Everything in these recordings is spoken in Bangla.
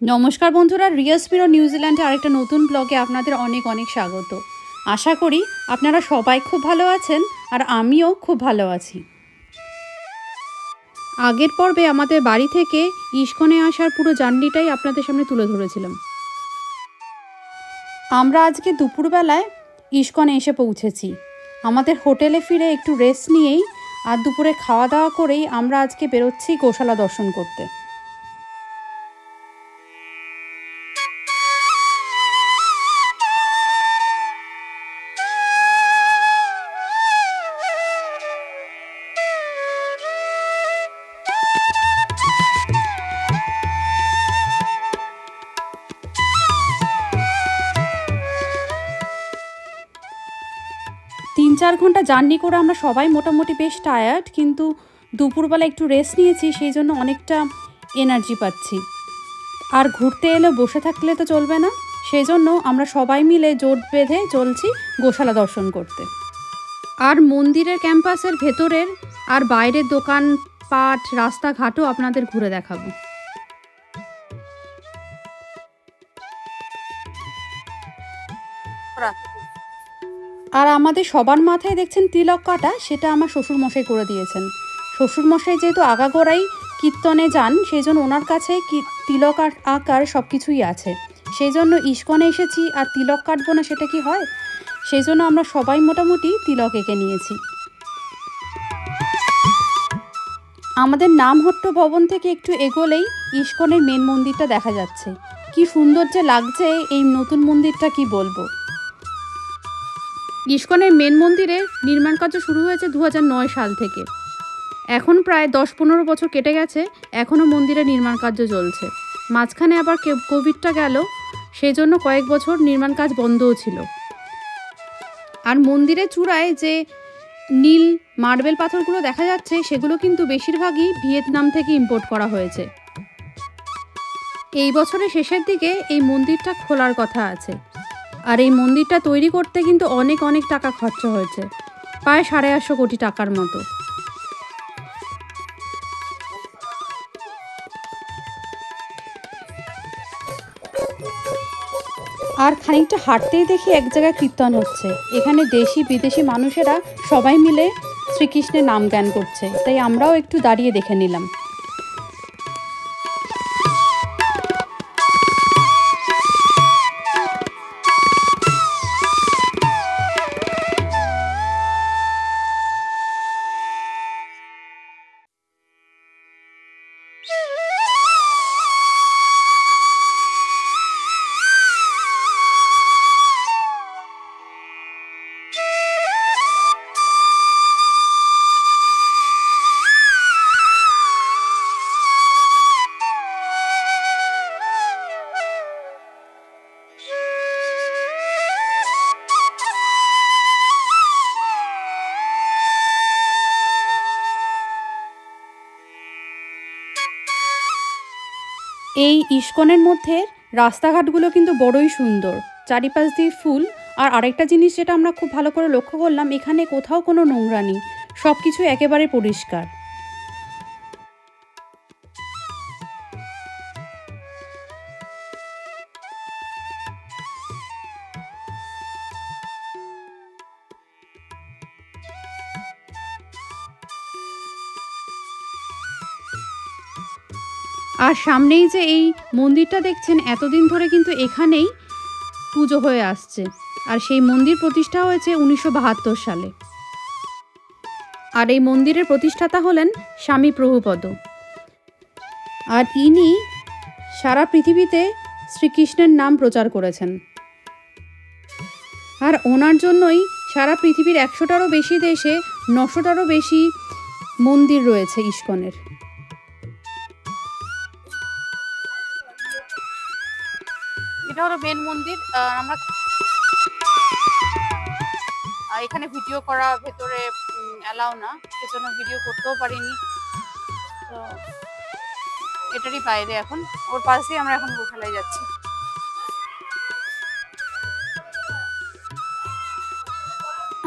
নমস্কার বন্ধুরা, রিয়াস মিরর নিউজিল্যান্ডে আরেকটা নতুন ব্লগে আপনাদের অনেক অনেক স্বাগত। আশা করি আপনারা সবাই খুব ভালো আছেন আর আমিও খুব ভালো আছি। আগের পর্বে আমাদের বাড়ি থেকে ইস্কনে আসার পুরো জার্নিটাই আপনাদের সামনে তুলে ধরেছিলাম। আমরা আজকে দুপুরবেলায় ইস্কনে এসে পৌঁছেছি। আমাদের হোটেলে ফিরে একটু রেস্ট নিয়েই আর দুপুরে খাওয়া দাওয়া করেই আমরা আজকে বেরোচ্ছি গোশালা দর্শন করতে। 3-4 ঘন্টা জার্নি করে আমরা সবাই মোটামুটি বেশ টায়ার্ড, কিন্তু দুপুরবেলা একটু রেস্ট নিয়েছি, সেই জন্য অনেকটা এনার্জি পাচ্ছি। আর ঘুরতে এলে বসে থাকলে তো চলবে না, সেই জন্য আমরা সবাই মিলে জোট বেঁধে চলছি গোশালা দর্শন করতে। আর মন্দিরের ক্যাম্পাসের ভেতরের আর বাইরের দোকানপাট রাস্তাঘাটও আপনাদের ঘুরে দেখাবো। আর আমাদের সবার মাথায় দেখছেন তিলক কাটা, সেটা আমার শ্বশুরমশাই করে দিয়েছেন। শ্বশুরমশাই যেহেতু আগাগোড়াই কীর্তনে যান, সেই জন্য ওনার কাছে তিলক আকার সব কিছুই আছে। সেই জন্য ইস্কনে এসেছি আর তিলক কাটবো না সেটা কি হয়, সেই জন্য আমরা সবাই মোটামুটি তিলক এঁকে নিয়েছি। আমাদের নামহট্ট ভবন থেকে একটু এগোলেই ইস্কনের মেন মন্দিরটা দেখা যাচ্ছে। কি সুন্দর যে লাগছে এই নতুন মন্দিরটা, কি বলবো। ইস্কনের মেন মন্দিরের নির্মাণ কার্য শুরু হয়েছে 2009 সাল থেকে। এখন প্রায় 10-15 বছর কেটে গেছে, এখনও মন্দিরের নির্মাণ কার্য চলছে। মাঝখানে আবার কোভিডটা গেল, সেই জন্য কয়েক বছর নির্মাণ কাজ বন্ধও ছিল। আর মন্দিরের চূড়ায় যে নীল মার্বেল পাথরগুলো দেখা যাচ্ছে, সেগুলো কিন্তু বেশিরভাগই ভিয়েতনাম থেকে ইম্পোর্ট করা হয়েছে। এই বছরের শেষের দিকে এই মন্দিরটা খোলার কথা আছে। আর এই মন্দিরটা তৈরি করতে কিন্তু অনেক অনেক টাকা খরচা হয়েছে, প্রায় 850 কোটি টাকার মতো। আর খানিকটা হাঁটতেই দেখি এক জায়গায় কীর্তন হচ্ছে। এখানে দেশি বিদেশি মানুষেরা সবাই মিলে শ্রীকৃষ্ণের নাম গান করছে, তাই আমরাও একটু দাঁড়িয়ে দেখে নিলাম। এই ইস্কনের মধ্যে রাস্তাঘাটগুলো কিন্তু বড়ই সুন্দর, চারিপাশ দিয়ে ফুল। আর আরেকটা জিনিস যেটা আমরা খুব ভালো করে লক্ষ্য করলাম, এখানে কোথাও কোনো নোংরা নেই, সব কিছু একেবারে পরিষ্কার। আর সামনেই যে এই মন্দিরটা দেখছেন, এতদিন ধরে কিন্তু এখানেই পুজো হয়ে আসছে। আর সেই মন্দির প্রতিষ্ঠা হয়েছে 1972 সালে। আর এই মন্দিরের প্রতিষ্ঠাতা হলেন স্বামী প্রভুপদ। আর ইনি সারা পৃথিবীতে শ্রীকৃষ্ণের নাম প্রচার করেছেন। আর ওনার জন্যই সারা পৃথিবীর 100টারও বেশি দেশে 900টারও বেশি মন্দির রয়েছে ইস্কনের। এটা হলো মেন মন্দির। আমরা এখানে ভিডিও করা ভেতরে অ্যালাউ না, সেজন্য ভিডিও করতেও পারিনি। তো এটারই বাইরে, এখন ওর পাশ দিয়ে আমরা এখন গোশালায় যাচ্ছি।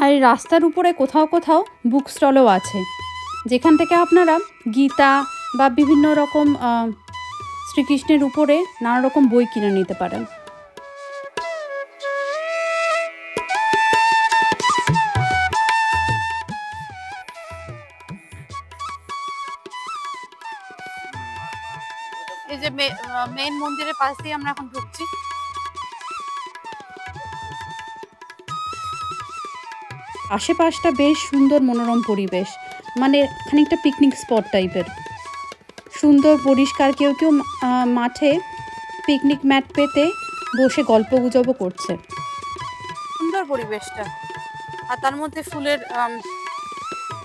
আর এই রাস্তার উপরে কোথাও কোথাও বুক স্টলও আছে, যেখান থেকে আপনারা গীতা বা বিভিন্ন রকম শ্রীকৃষ্ণের উপরে নানা রকম বই কিনে নিতে পারেন। এই যে মেইন মন্দিরের পাশ দিয়ে আমরা এখন ঢুকছি। আশেপাশটা বেশ সুন্দর, মনোরম পরিবেশ, মানে খানিকটা পিকনিক স্পট টাইপের। সুন্দর পরিষ্কার, কেউ কেউ মাঠে পিকনিক ম্যাট পেতে বসে গল্প গুজবও করছে। সুন্দর পরিবেশটা, আর তার মধ্যে ফুলের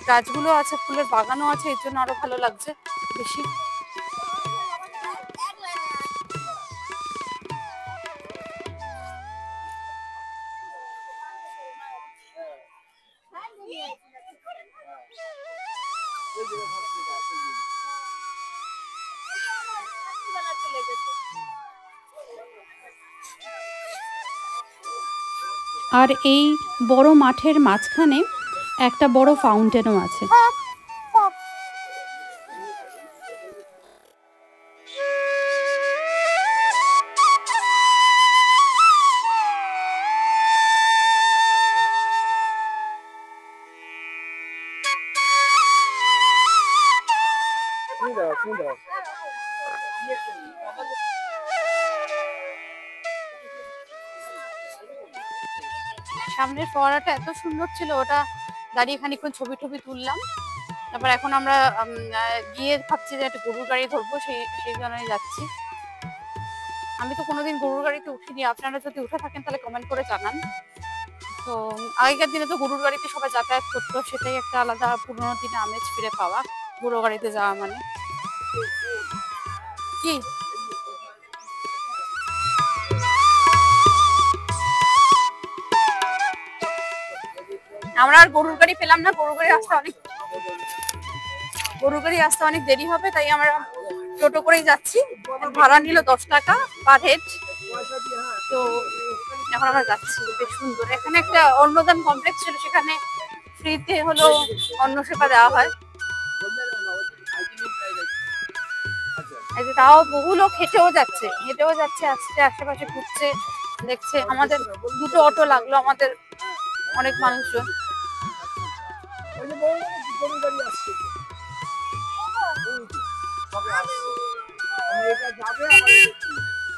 গাছগুলো আছে, ফুলের বাগানও আছে, এর জন্য আরো ভালো লাগছে বেশি। আর এই বড় মাঠের মাঝখানে একটা বড় ফাউন্টেনও আছে। সামনের ফোয়ারাটা এত সুন্দর ছিল, ওটা দাঁড়িয়ে খানিকক্ষণ ছবি টবি তুললাম। তারপর এখন আমরা গিয়ে ভাবছি যে একটা গরুর গাড়ি ধরবো, সেই জন্যই যাচ্ছি। আমি তো কোনোদিন গরুর গাড়িতে উঠিনি, আপনারা যদি উঠে থাকেন তাহলে কমেন্ট করে জানান। তো আগেকার দিনে তো গরুর গাড়িতে সবাই যাতায়াত করতো, সেটাই একটা আলাদা পুরোনো দিনে আমেজ ফিরে পাওয়া, গরুর গাড়িতে যাওয়া মানে। কি আমরা আর গরুর গাড়ি পেলাম না, গরুর গাড়ি আসতে অনেক দেরি হবে, তাই আমরা টোটো করেই যাচ্ছি। ভাড়া নিল 10 টাকা পার হেড। তো এখন আমরা যাচ্ছি। বেশ সুন্দর, এখানে একটা অন্নদান কমপ্লেক্স ছিল, সেখানে ফ্রিতে হলো অন্ন সেবা দেওয়া হয়। তাও বহু লোক হেঁটেও যাচ্ছে আসছে, আশেপাশে ঘুরছে, দেখছে। আমাদের 2টো অটো লাগলো, আমাদের অনেক মানুষজন।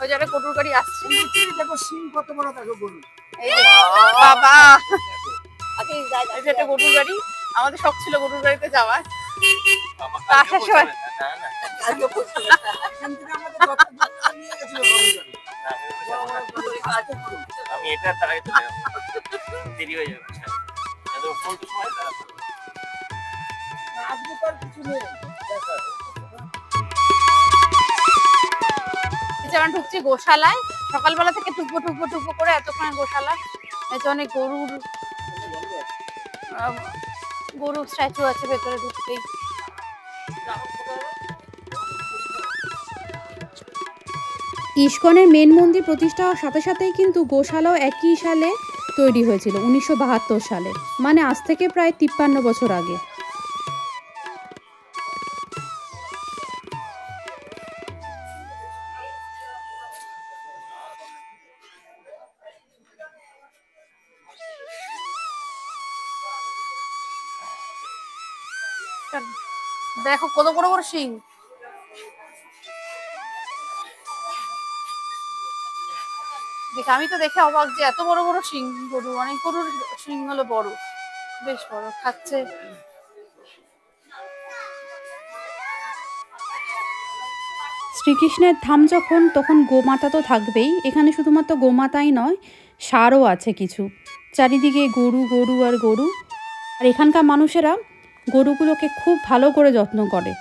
ওই জায়গায় গরুর গাড়ি আসছে, দেখো সিং কত বড়, দেখো গরু। বাবা, এটা গরুর গাড়ি। আমাদের শখ ছিল গরুর গাড়িতে যাওয়ার। আসার সময় আমি এটা তারাই দেরি হয়ে যাবে, ঢুকছি গোশালায়। সকালবেলা থেকে টুকবো করে এতক্ষণ গোশালা। এতে অনেক গরুর স্ট্যাচু আছে ভেতরে ঢুকতেই। ইস্কনের মেন মন্দির প্রতিষ্ঠা হওয়ার সাথে সাথেই কিন্তু গোশালাও একই সালে তৈরি হয়েছিল, 1972 সালে, মানে আজ থেকে প্রায় 53 বছর আগে। দেখো কত বড় বড় শিং। দেখ, আমি তো দেখে অবাক যে এত বড় বড় শিং গরু, অনেক গরুর শিং হলো বড়, বেশ বড়। খাচ্ছে। শ্রীকৃষ্ণের ধাম যখন, তখন গোমাতা তো থাকবেই। এখানে শুধুমাত্র গোমাতাই নয়, ষাঁড়ও আছে কিছু। চারিদিকে গরু গরু আর গরু। আর এখানকার মানুষেরা গরুগুলোকে খুব ভালো করে যত্ন করে।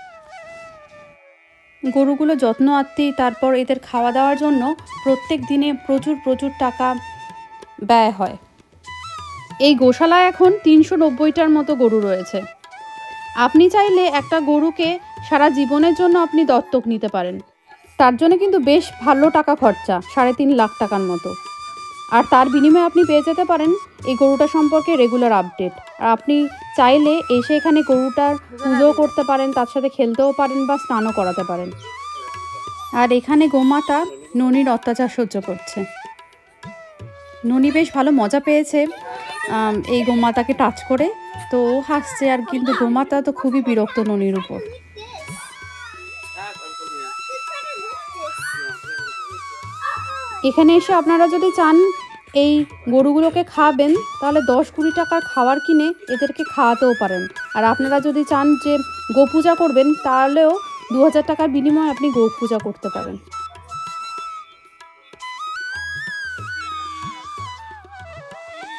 গরুগুলো যত্ন আত্মি, তারপর এদের খাওয়া দাওয়ার জন্য প্রত্যেক দিনে প্রচুর টাকা ব্যয় হয়। এই গোশালায় এখন 390টার মতো গরু রয়েছে। আপনি চাইলে একটা গরুকে সারা জীবনের জন্য আপনি দত্তক নিতে পারেন। তার জন্য কিন্তু বেশ ভালো টাকা খরচা, 3.5 লাখ টাকার মতো। আর তার বিনিময়ে আপনি পেয়ে যেতে পারেন এই গরুটা সম্পর্কে রেগুলার আপডেট। আর আপনি চাইলে এসে এখানে গরুটার পুজোও করতে পারেন, তার সাথে খেলতেও পারেন বা স্নানও করাতে পারেন। আর এখানে গোমাতা ননির অত্যাচার সহ্য করছে। ননি বেশ ভালো মজা পেয়েছে এই গোমাতাকে টাচ করে, তো ও হাসছে, আর কিন্তু গোমাতা তো খুবই বিরক্ত ননির উপর। এখানে এসে আপনারা যদি চান এই গরুগুলোকে খাওয়াবেন, তাহলে 10-20 টাকার খাবার কিনে এদেরকে খাওয়াতেও পারেন। আর আপনারা যদি চান যে গো পূজা করবেন, তাহলেও 2000 টাকার বিনিময়ে আপনি গো পূজা করতে পারেন।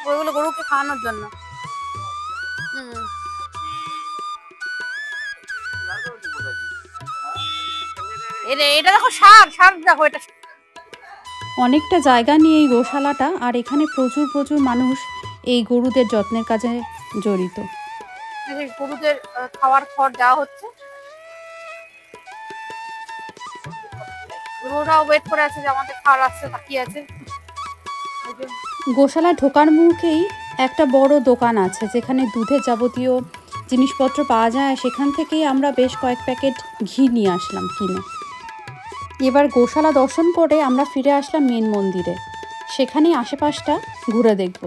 ওইগুলো গরুকে খাওয়ানোর জন্য। এটা দেখো ষাঁড়, ষাঁড় দেখো, এটা অনেকটা জায়গা নিয়ে এই গোশালাটা, আর এখানে প্রচুর প্রচুর মানুষ এই গরুদের যত্নের কাজে জড়িত। গরুদের খাওয়ার খড় দেওয়া হচ্ছে, গরুরাও ওয়েট করে আছে যে আমাদের খাওয়ার আসছে, তাকিয়ে আছে। গোশালায় ঢোকার মুখেই একটা বড় দোকান আছে, যেখানে দুধের যাবতীয় জিনিসপত্র পাওয়া যায়। সেখান থেকেই আমরা বেশ কয়েক প্যাকেট ঘি নিয়ে আসলাম কিনে। এবার গোশালা দর্শন করে আমরা ফিরে আসলাম মেন মন্দিরে, সেখানেই আশেপাশটা ঘুরে দেখব।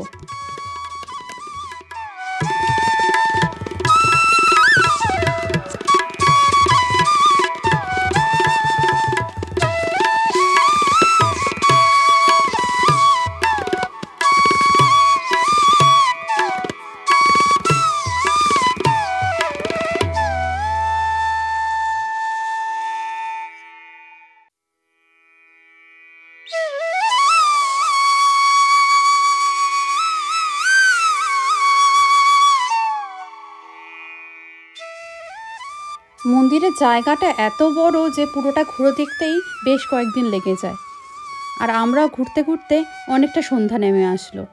মন্দিরের জায়গাটা এত বড় যে পুরোটা ঘুরে দেখতেই বেশ কয়েকদিন লেগে যায়। আর আমরা ঘুরতে ঘুরতে অনেকটা সন্ধ্যা নেমে আসলো।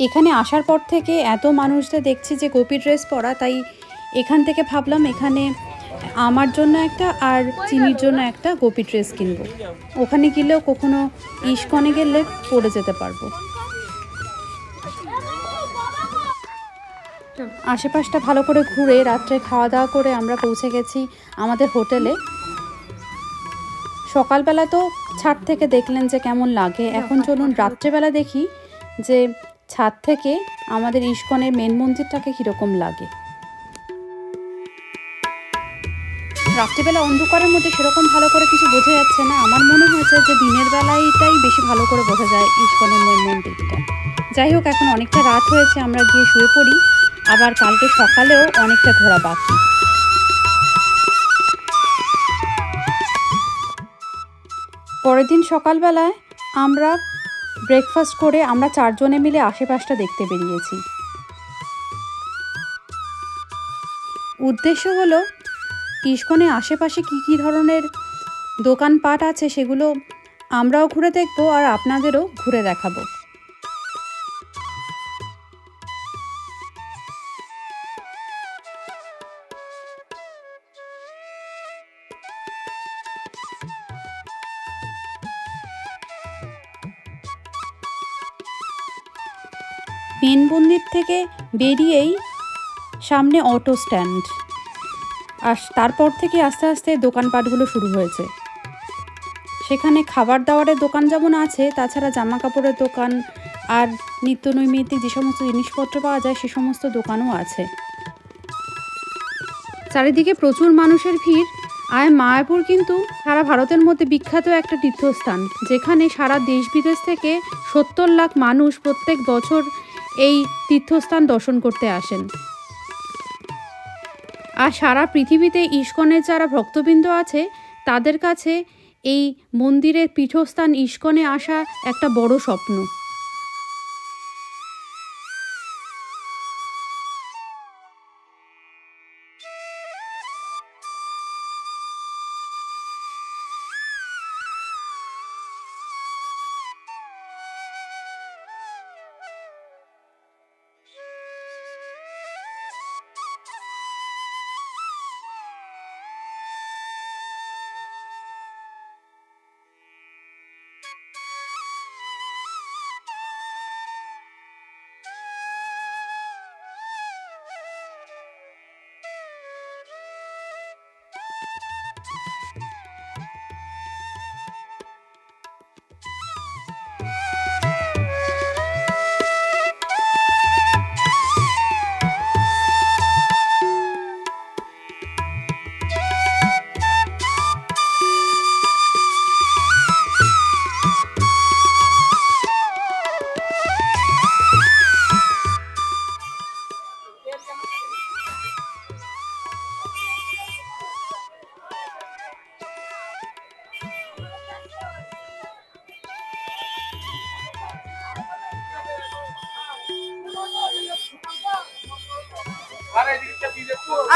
এখানে আসার পর থেকে এত মানুষদের দেখছি যে গোপী ড্রেস পরা, তাই এখান থেকে ভাবলাম এখানে আমার জন্য একটা আর চিনির জন্য একটা গোপী ড্রেস কিনবো। ওখানে গেলেও কখনো ইস্কনে গেলে পরে যেতে পারবো। আশেপাশটা ভালো করে ঘুরে রাত্রে খাওয়া দাওয়া করে আমরা পৌঁছে গেছি আমাদের হোটেলে। সকালবেলা তো ছাদ থেকে দেখলেন যে কেমন লাগে, এখন চলুন রাত্রেবেলা দেখি যে ছাদ থেকে আমাদের ইস্কনের মেন মন্দিরটাকে কীরকম লাগে। রাত্রিবেলা অন্ধকারের মধ্যে সেরকম ভালো করে কিছু বোঝা যাচ্ছে না। আমার মনে হয়েছে যে দিনের বেলাটাই বেশি ভালো করে বোঝা যায় ইস্কনের মেন মন্দিরটা। যাই হোক, এখন অনেকটা রাত হয়েছে, আমরা গিয়ে শুয়ে পড়ি। আবার কালকে সকালেও অনেকটা ঘোরা বাকি। পরের দিন সকালবেলায় আমরা ব্রেকফাস্ট করে আমরা 4 জনে মিলে আশেপাশটা দেখতে বেরিয়েছি। উদ্দেশ্য হলো ইস্কনে আশেপাশে কী কী ধরনের দোকানপাট আছে সেগুলো আমরাও ঘুরে দেখব, আর আপনাদেরও ঘুরে দেখাবো। মেন মন্দির থেকে বেরিয়েই সামনে অটো স্ট্যান্ড, আর তারপর থেকে আস্তে আস্তে দোকানপাটগুলো শুরু হয়েছে। সেখানে খাবার দাবারের দোকান যেমন আছে, তাছাড়া জামা কাপড়ের দোকান আর নিত্য নৈমিত্তিক যে সমস্ত জিনিসপত্র পাওয়া যায় সে সমস্ত দোকানও আছে। চারিদিকে প্রচুর মানুষের ভিড়। আর মায়াপুর কিন্তু সারা ভারতের মধ্যে বিখ্যাত একটা তীর্থস্থান, যেখানে সারা দেশ বিদেশ থেকে 70 লাখ মানুষ প্রত্যেক বছর এই তীর্থস্থান দর্শন করতে আসেন। আর সারা পৃথিবীতে ইস্কনের যারা ভক্তবৃন্দ আছে তাদের কাছে এই মন্দিরের পীঠস্থান ইস্কনে আসা একটা বড় স্বপ্ন।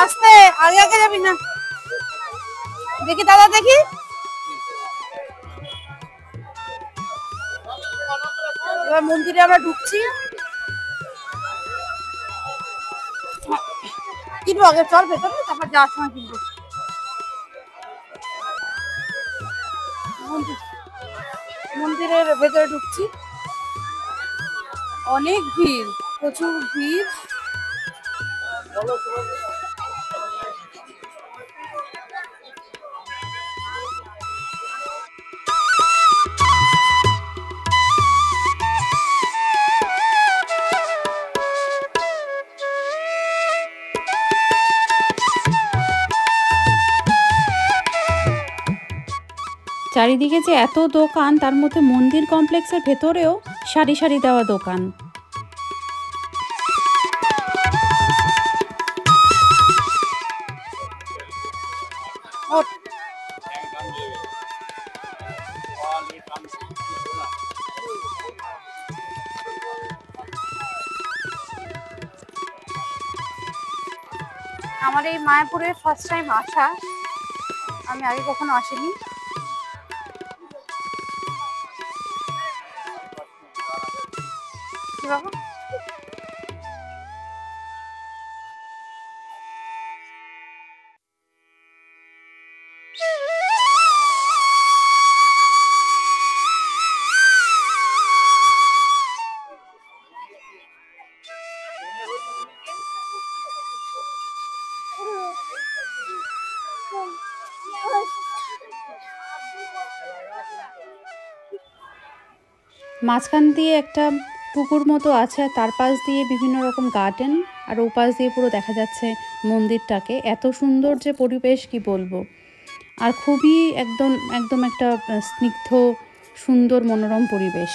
আস্তে, আগে আগে যাবি না। দেখি দাদা, দেখি। এবার মন্দিরে আমরা ঢুকছি। কিনবো আগে, চল ভেতরে, তারপর যাওয়ার সময় কিনবো। মন্দিরের ভেতরে ঢুকছি, অনেক ভিড়, প্রচুর ভিড়। চারিদিকে যে এত দোকান, তার মধ্যে মন্দির কমপ্লেক্সের ভেতরেও সারি সারি দেওয়া দোকান। আমার এই মায়াপুরে ফার্স্ট টাইম আসা, আমি আগে কখনো আসিনি। কি বাবা? মাঝখান দিয়ে একটা পুকুর মতো আছে, আর তার পাশ দিয়ে বিভিন্ন রকম গার্ডেন, আর ওপাশ দিয়ে পুরো দেখা যাচ্ছে মন্দিরটাকে। এত সুন্দর যে পরিবেশ, কি বলবো। আর খুবই একদম একদম একটা স্নিগ্ধ, সুন্দর, মনোরম পরিবেশ।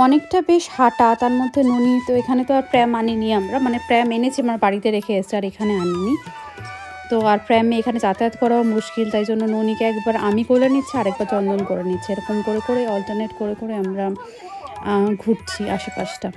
অনেকটা বেশ হাঁটা, তার মধ্যে ননি তো এখানে তো আর প্র্যাম আনিনি আমরা, মানে প্র্যাম এনেছি আমার বাড়িতে রেখে এসেছে, আর এখানে আনিনি। তো আর প্র্যামে এখানে যাতায়াত করাও মুশকিল, তাই জন্য ননিকে একবার আমি কোলে নিচ্ছি, আরেকবার চন্দন করে নিচ্ছে। এরকম করে করে অল্টারনেট করে করে আমরা ঘুরছি আশেপাশটা।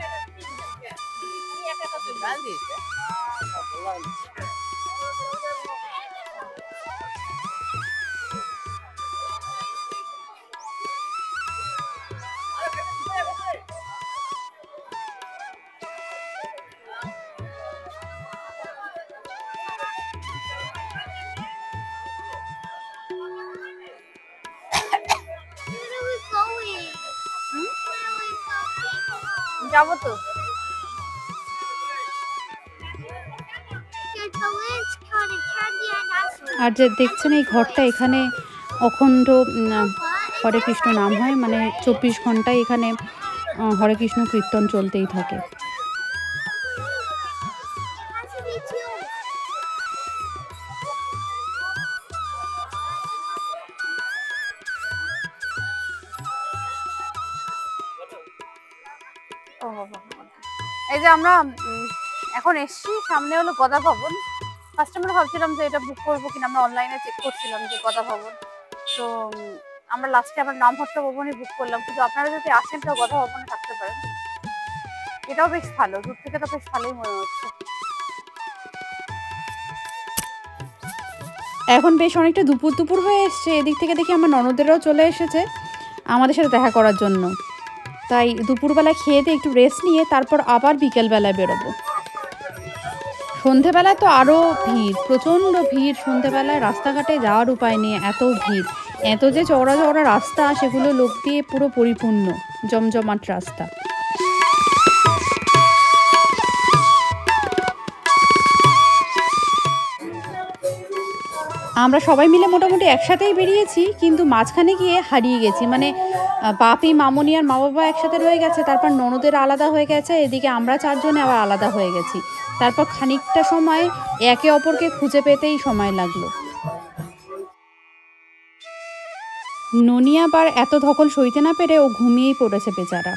যাবো তো। আর যে দেখছেন এই ঘরটা, এখানে অখণ্ড হরে কৃষ্ণ নাম হয়, মানে 24 ঘন্টায় এখানে হরে কৃষ্ণ কীর্তন চলতেই থাকে। এই যে আমরা এখন এসছি, সামনে হলো গদা ভবন। ফার্স্ট আমরা ভাবছিলাম যে এটা বুক করবো কিনা, আমরা অনলাইনে চেক করছিলাম যে গদা ভবন। তো আমরা লাস্টে আবার নামহট্টা ভবনই বুক করলাম, কিন্তু আপনারা যদি আসেন তো গদা ভবনে থাকতে পারেন। এটাও বেশ ভালো, দূর থেকে তো বেশ ভালোই মনে হচ্ছে। এখন বেশ অনেকটা দুপুর দুপুর হয়ে এসছে, এদিক থেকে দেখি আমার ননদেরাও চলে এসেছে আমাদের সাথে দেখা করার জন্য। তাই দুপুরবেলা খেয়ে দিয়ে একটু রেস্ট নিয়ে তারপর আবার বিকেলবেলায় বেরোবো। সন্ধেবেলায় তো আরও ভিড়, প্রচণ্ড ভিড়। সন্ধেবেলায় রাস্তাঘাটে যাওয়ার উপায় নেই, এত ভিড়। এত যে চওড়া চওড়া রাস্তা, সেগুলো লোক দিয়ে পুরো পরিপূর্ণ, জমজমাট রাস্তা। আমরা সবাই মিলে মোটামুটি একসাথেই বেরিয়েছি, কিন্তু মাঝখানে গিয়ে হারিয়ে গেছি। মানে বাপি, মামনি আর মা বাবা একসাথে রয়ে গেছে, তারপর ননদের আলাদা হয়ে গেছে, এদিকে আমরা চারজনে আবার আলাদা হয়ে গেছি। তারপর খানিকটা সময় একে অপরকে খুঁজে পেতেই সময় লাগলো। ননি আবার এত ধকল সইতে না পেরে ও ঘুমিয়েই পড়েছে বেচারা।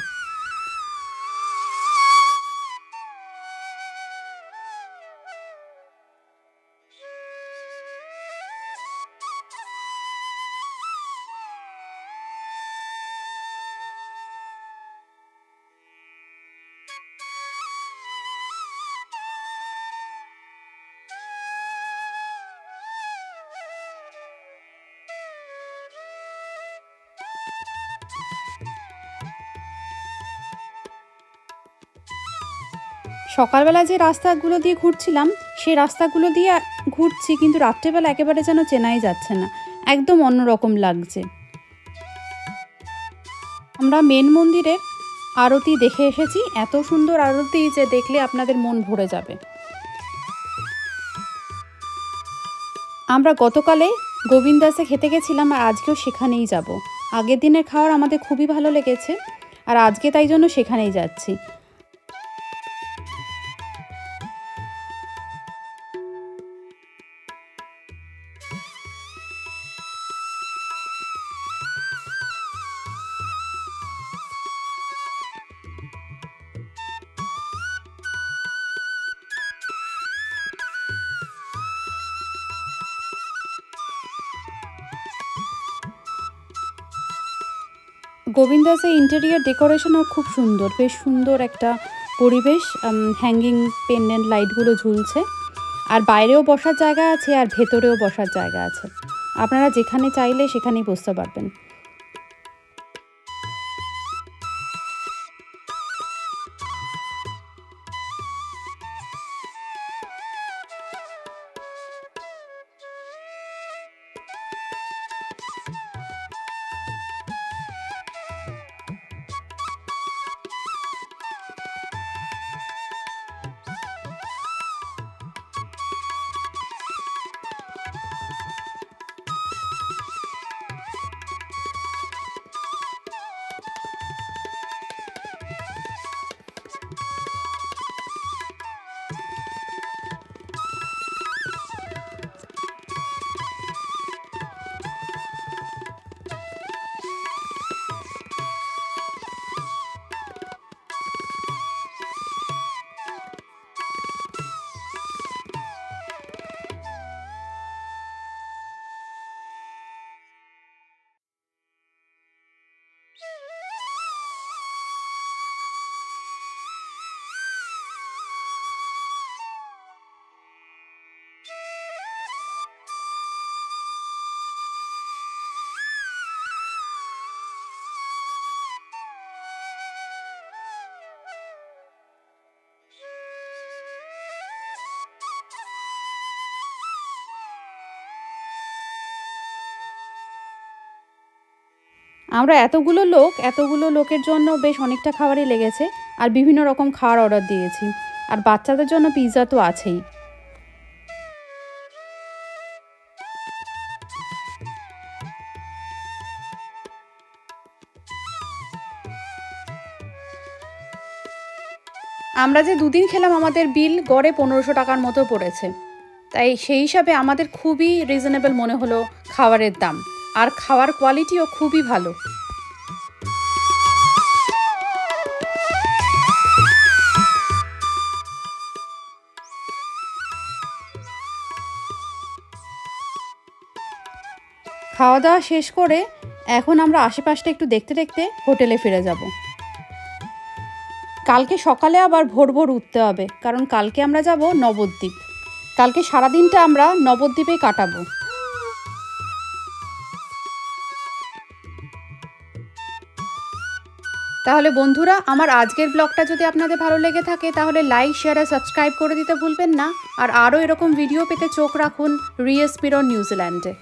সকালবেলা যে রাস্তাগুলো দিয়ে ঘুরছিলাম সেই রাস্তাগুলো দিয়ে ঘুরছি, কিন্তু রাত্রেবেলা একেবারে যেন চেনাই যাচ্ছে না, একদম অন্যরকম লাগছে। আমরা মেন মন্দিরের আরতি দেখে এসেছি। এত সুন্দর আরতি যে দেখলে আপনাদের মন ভরে যাবে। আমরা গতকালে গোবিন্দাসে খেতে গেছিলাম আর আজকেও সেখানেই যাব। আগের দিনের খাবার আমাদের খুবই ভালো লেগেছে আর আজকে তাই জন্য সেখানেই যাচ্ছি। গোবিন্দাসের ইন্টেরিয়ার ডেকোরেশনও খুব সুন্দর, বেশ সুন্দর একটা পরিবেশ। হ্যাঙ্গিং পেন্ডেন্ট লাইটগুলো ঝুলছে আর বাইরেও বসার জায়গা আছে আর ভেতরেও বসার জায়গা আছে। আপনারা যেখানে চাইলে সেখানেই বসতে পারবেন। আমরা এতগুলো লোকের জন্য বেশ অনেকটা খাবারই লেগেছে আর বিভিন্ন রকম খাবার অর্ডার দিয়েছি। আর বাচ্চাদের জন্য পিৎজা তো আছেই। আমরা যে দুদিন খেলাম আমাদের বিল গড়ে 1500 টাকার মতো পড়েছে। তাই সেই হিসাবে আমাদের খুবই রিজনেবল মনে হলো খাবারের দাম, আর খাওয়ার কোয়ালিটিও খুবই ভালো। খাওয়া দাওয়া শেষ করে এখন আমরা আশেপাশটা একটু দেখতে দেখতে হোটেলে ফিরে যাব। কালকে সকালে আবার ভোর ভোর উঠতে হবে, কারণ কালকে আমরা যাব নবদ্বীপ। কালকে সারাদিনটা আমরা নবদ্বীপেই কাটাবো। তাহলে বন্ধুরা, আমার আজকের ব্লগটা যদি আপনাদের ভালো লেগে থাকে তাহলে লাইক, শেয়ার আর সাবস্ক্রাইব করে দিতে ভুলবেন না। আর আরও এরকম ভিডিও পেতে চোখ রাখুন রিএসপিরন নিউজিল্যান্ডে।